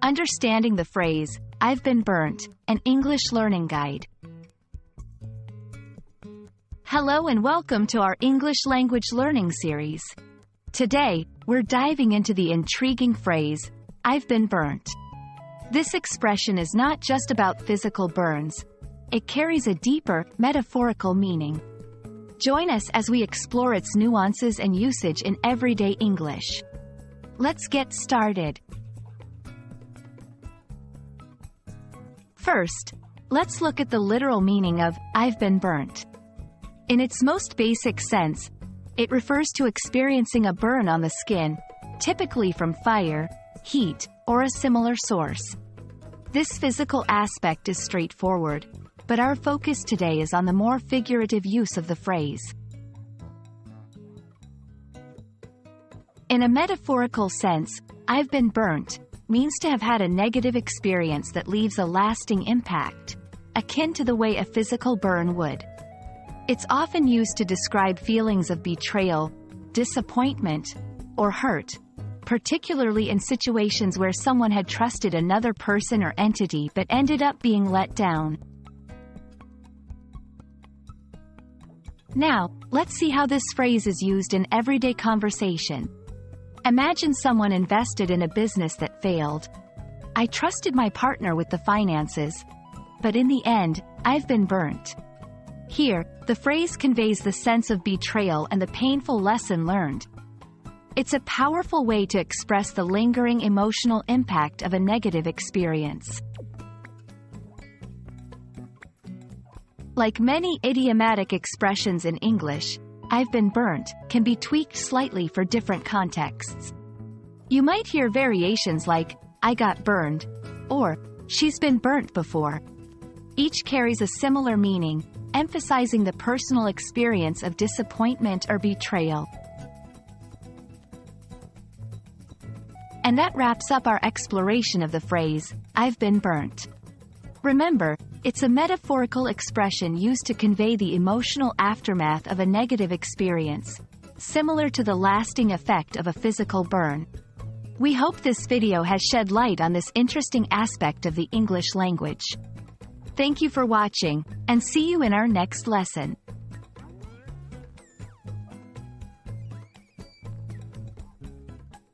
Understanding the phrase, I've been burnt, an English learning guide. Hello and welcome to our English language learning series. Today, we're diving into the intriguing phrase, I've been burnt. This expression is not just about physical burns. It carries a deeper, metaphorical meaning. Join us as we explore its nuances and usage in everyday English. Let's get started. First, let's look at the literal meaning of I've been burnt. In its most basic sense, it refers to experiencing a burn on the skin, typically from fire, heat, or a similar source. This physical aspect is straightforward, but our focus today is on the more figurative use of the phrase. In a metaphorical sense, I've been burnt means to have had a negative experience that leaves a lasting impact, akin to the way a physical burn would. It's often used to describe feelings of betrayal, disappointment, or hurt, particularly in situations where someone had trusted another person or entity but ended up being let down. Now, let's see how this phrase is used in everyday conversation. Imagine someone invested in a business that failed. I trusted my partner with the finances, but in the end, I've been burnt. Here, the phrase conveys the sense of betrayal and the painful lesson learned. It's a powerful way to express the lingering emotional impact of a negative experience. Like many idiomatic expressions in English, I've been burnt can be tweaked slightly for different contexts. You might hear variations like, I got burned, or, she's been burnt before. Each carries a similar meaning, emphasizing the personal experience of disappointment or betrayal. And that wraps up our exploration of the phrase, I've been burnt. Remember, it's a metaphorical expression used to convey the emotional aftermath of a negative experience, similar to the lasting effect of a physical burn. We hope this video has shed light on this interesting aspect of the English language. Thank you for watching, and see you in our next lesson.